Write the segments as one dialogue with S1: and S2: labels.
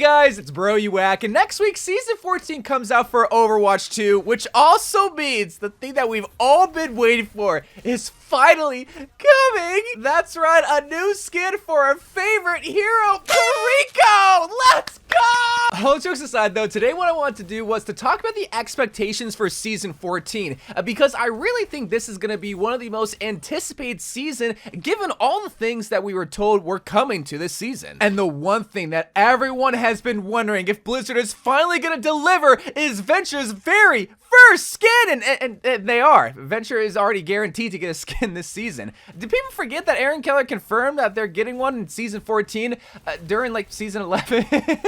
S1: guys, it's Bro You Whack, and next week Season 14 comes out for Overwatch 2, which also means the thing that we've all been waiting for is finally coming. That's right, a new skin for our favorite hero, Kiriko! Let's go! All jokes aside though, today what I wanted to do was to talk about the expectations for Season 14, because I really think this is going to be one of the most anticipated season, given all the things that we were told were coming to this season. And the one thing that everyone has been wondering if Blizzard is finally going to deliver is Venture's very first skin, and they are. Venture is already guaranteed to get a skin this season. Did people forget that Aaron Keller confirmed that they're getting one in Season 14 during like Season 11?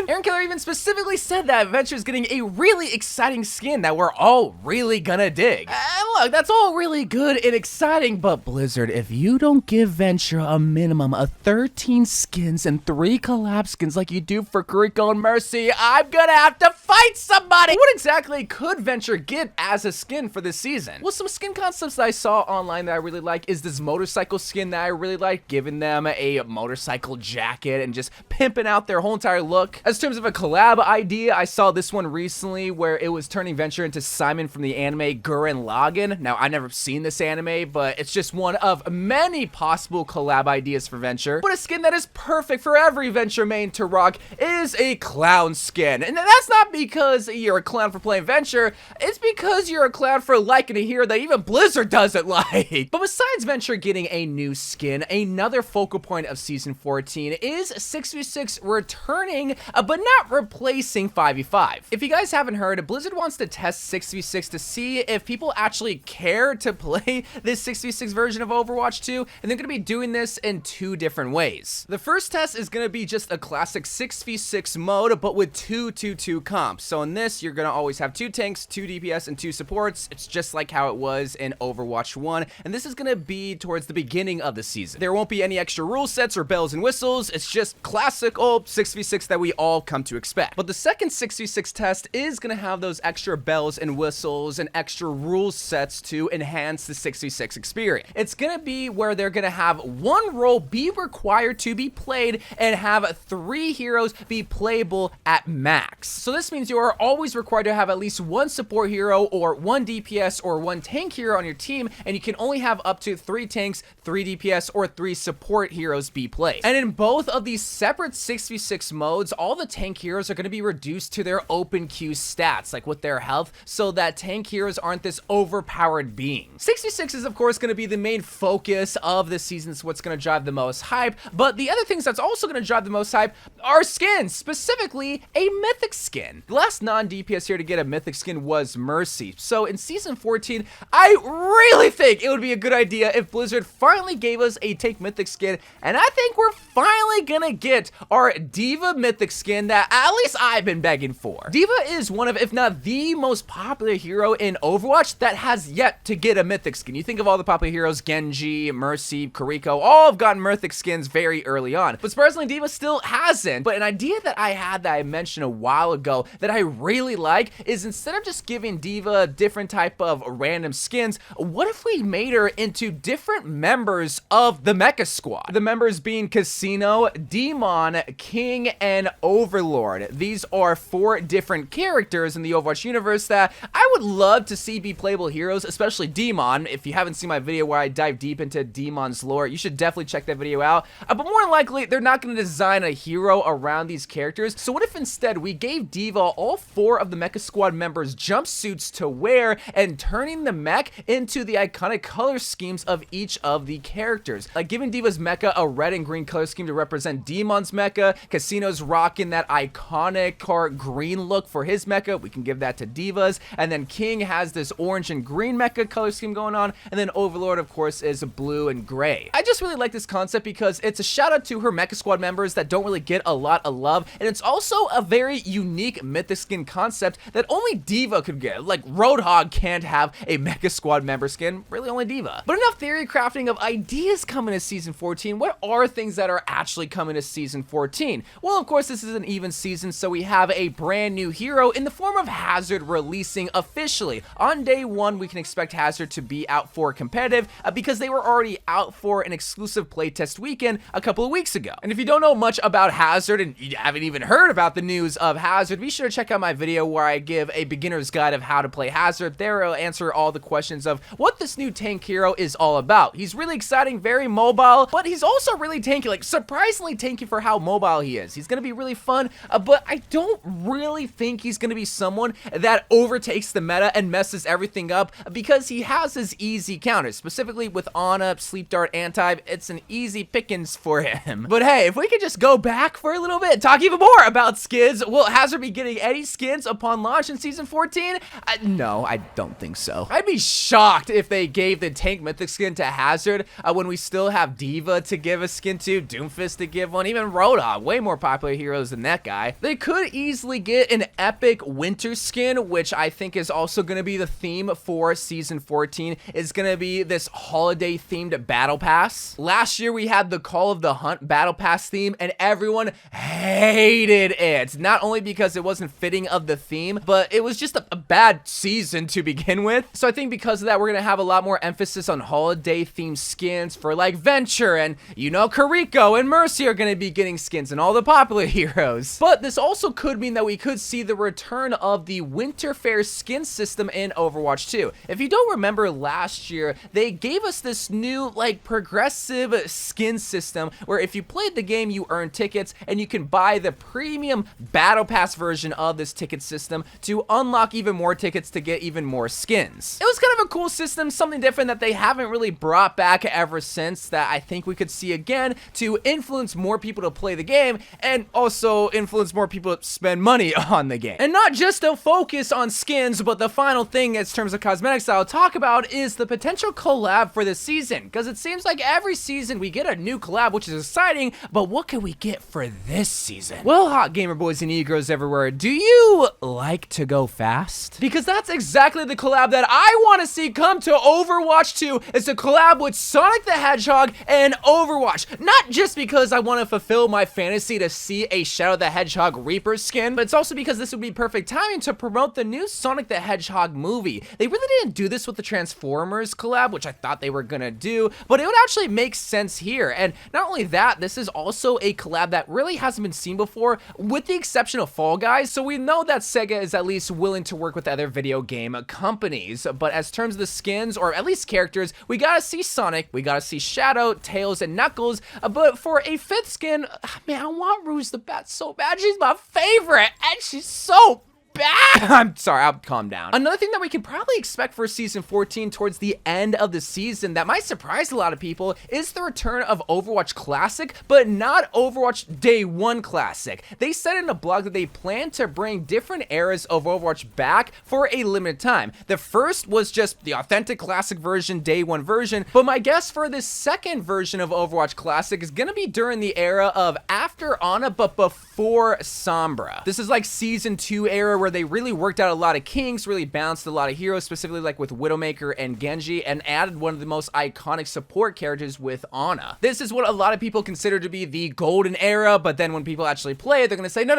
S1: Aaron Keller even specifically said that Venture is getting a really exciting skin that we're all really gonna dig. And look, that's all really good and exciting, but Blizzard, if you don't give Venture a minimum of 13 skins and 3 collab skins like you do for Kiriko and Mercy, I'm gonna have to fight somebody! What exactly could Venture get as a skin for this season? Well, some skin concepts that I saw online that I really like is this motorcycle skin that I really like, giving them a motorcycle jacket and just pimping out their whole entire look. As terms of a collab idea, I saw this one recently where it was turning Venture into Simon from the anime Gurren Lagann. Now, I've never seen this anime, but it's just one of many possible collab ideas for Venture. But a skin that is perfect for every Venture main to rock is a clown skin. And that's not because you're a clown for playing Venture, it's because you're a clown for liking a hero that even Blizzard doesn't like. But besides Venture getting a new skin, another focal point of Season 14 is 6v6 returning, but not replacing 5v5. If you guys haven't heard, Blizzard wants to test 6v6 to see if people actually care to play this 6v6 version of Overwatch 2, and they're going to be doing this in 2 different ways. The first test is going to be just a classic 6v6 mode, but with 2-2-2 comps. So in this, you're going to always have 2 tanks, 2 DPS, and 2 supports. It's just like how it was in Overwatch 1, and this is going to be towards the beginning of the season. There won't be any extra rule sets or bells and whistles. It's just classic old 6v6 that we all come to expect. But the second 6v6 test is going to have those extra bells and whistles and extra rule sets to enhance the 6v6 experience. It's going to be where they're going to have 1 role be required to be played and have 3 heroes be playable at max. So this means you are always required to have at least 1 support hero or 1 DPS or 1 tank hero on your team, and you can only have up to 3 tanks, 3 DPS, or 3 support heroes be played. And in both of these separate 6v6 modes, all the tank heroes are going to be reduced to their open queue stats, like with their health, so that tank heroes aren't this overpowered being. 6v6 is of course going to be the main focus of this season. It's what's going to drive the most hype, but the other things that's also going to drive the most hype are skins, specifically a Mythic skin. The last non-DPS here to get a Mythic skin was Mercy. So in Season 14, I really think it would be a good idea if Blizzard finally gave us a Take Mythic skin, and I think we're finally gonna get our D.Va Mythic skin that at least I've been begging for. D.Va is one of, if not the most popular hero in Overwatch that has yet to get a Mythic skin. You think of all the popular heroes, Genji, Mercy, Kiriko, all have gotten Mythic skins very early on, but surprisingly D.Va still hasn't. But an idea that I had that I mentioned a while ago that I really like is, instead of just giving D.Va different type of random skins, what if we made her into different members of the Mecha Squad? The members being Casino, Demon, King, and Overlord. These are 4 different characters in the Overwatch universe that I would love to see be playable heroes, especially Demon. If you haven't seen my video where I dive deep into Demon's lore, you should definitely check that video out. But more than likely, they're not going to design a hero around these characters. So what if instead we gave D.Va all 4 of the Mecha Squad members jumpsuits to wear, and turning the mech into the iconic color schemes of each of the characters? Like giving D.Va's mecha a red and green color scheme to represent Demon's mecha, Casino's rocking that iconic car green look for his mecha, we can give that to D.Va's, and then King has this orange and green mecha color scheme going on, and then Overlord of course is blue and gray. I just really like this concept because it's a shout out to her Mecha Squad members that don't really get a lot of love, and it's also a very unique Mythic skin concept that only D.Va could get. Like Roadhog can't have a Mecha Squad member skin, really only D.Va. But enough theory crafting of ideas coming to Season 14. What are things that are actually coming to Season 14? Well, of course, this is an even season, season, so we have a brand new hero in the form of Hazard releasing officially. On day 1, we can expect Hazard to be out for competitive because they were already out for an exclusive playtest weekend a couple of weeks ago. And if you don't know much about Hazard and you haven't even heard about the news of Hazard, be sure to check out my video where I give a beginner's guide of how to play Hazard. There I'll answer all the questions of what this new tank hero is all about. He's really exciting, very mobile, but he's also really tanky, like surprisingly tanky for how mobile he is. He's gonna be really fun, but I don't really think he's gonna be someone that overtakes the meta and messes everything up because he has his easy counters. Specifically with Ana, Sleep Dart, Anti, it's an easy pickings for him. But hey, if we could just go back for a little bit, talk even more about skins. Will Hazard be getting any skins upon launch in Season 14? No, I don't think so. I'd be shocked if they gave the tank mythic skin to Hazard when we still have Diva to give a skin to, Doomfist to give one, even Roadhog, way more popular heroes than that guy. They could easily get an epic winter skin, which I think is also going to be the theme for Season 14. It's going to be this holiday themed battle pass. Last year we had the Call of the Hunt battle pass theme and everyone hated it. Not only because it wasn't fitting of the theme, but it was just a bad season to begin with. So I think because of that, we're going to have a lot more emphasis on holiday themed skins for like Venture and, you know, Kariko and Mercy are going to be getting skins and all the popular heroes. But this also could mean that we could see the return of the Winter Fair skin system in Overwatch 2. If you don't remember last year, they gave us this new like progressive skin system where if you played the game, you earn tickets and you can buy the premium battle pass version of this ticket system to unlock even more tickets to get even more skins. It was kind of a cool system, something different that they haven't really brought back ever since, that I think we could see again to influence more people to play the game and also influence more people to spend money on the game. And not just to focus on skins, but the final thing in terms of cosmetics I'll talk about is the potential collab for this season, because it seems like every season we get a new collab, which is exciting, but what can we get for this season? Well, hot gamer boys and e-girls everywhere, do you like to go fast? Because that's exactly the collab that I want to see come to Overwatch 2. It's a collab with Sonic the Hedgehog and Overwatch. Not just because I want to fulfill my fantasy to see a Shadow the Hedgehog Reaper skin, but it's also because this would be perfect timing to promote the new Sonic the Hedgehog movie. They really didn't do this with the Transformers collab, which I thought they were gonna do, but it would actually make sense here. And not only that, this is also a collab that really hasn't been seen before, with the exception of Fall Guys, so we know that Sega is at least willing to work with other video game companies. But as terms of the skins, or at least characters, we gotta see Sonic, we gotta see Shadow, Tails, and Knuckles, but for a 5th skin, man, I want Rouge the Bat so bad. She's my favorite, and she's so bad. I'm sorry, I'll calm down. Another thing that we can probably expect for Season 14 towards the end of the season that might surprise a lot of people is the return of Overwatch Classic, but not Overwatch Day 1 Classic. They said in a blog that they plan to bring different eras of Overwatch back for a limited time. The first was just the authentic Classic version, Day 1 version, but my guess for this second version of Overwatch Classic is gonna be during the era of after Ana, but before Sombra. This is like Season 2 era where they really worked out a lot of kinks, really balanced a lot of heroes, specifically like with Widowmaker and Genji, and added one of the most iconic support characters with Ana. This is what a lot of people consider to be the golden era, but then when people actually play it, they're gonna say, no,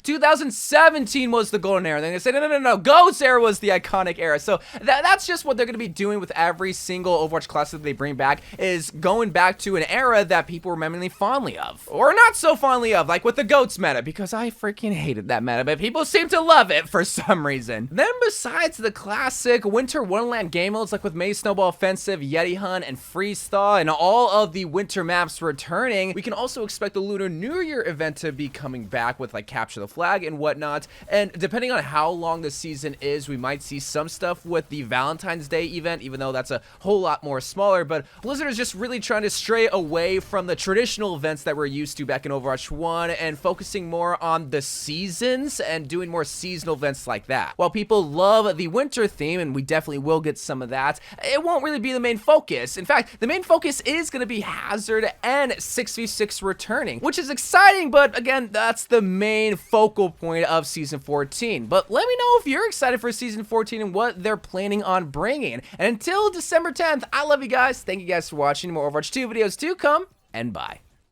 S1: 2017 was the golden era. They're gonna say, no, Ghost era was the iconic era. So that's just what they're gonna be doing with every single Overwatch Classic that they bring back, is going back to an era that people remember fondly of. Or not so fondly of, like with the GOATS meta, because I freaking hated that meta, but people seem to love it for some reason. Then besides the classic Winter Wonderland game modes like with Maze Snowball Offensive, Yeti Hunt, and Freeze Thaw, and all of the winter maps returning, we can also expect the Lunar New Year event to be coming back with like Capture the Flag and whatnot. And depending on how long the season is, we might see some stuff with the Valentine's Day event, even though that's a whole lot more smaller. But Blizzard is just really trying to stray away from the traditional events that we're used to back in Overwatch 1 and focusing more on the seasons and doing more seasonal events like that. While people love the winter theme, and we definitely will get some of that, it won't really be the main focus. In fact, the main focus is going to be Hazard and 6v6 returning, which is exciting, but again, that's the main focal point of Season 14. But let me know if you're excited for Season 14 and what they're planning on bringing. And until December 10th, I love you guys. Thank you guys for watching. More Overwatch 2 videos to come, and bye.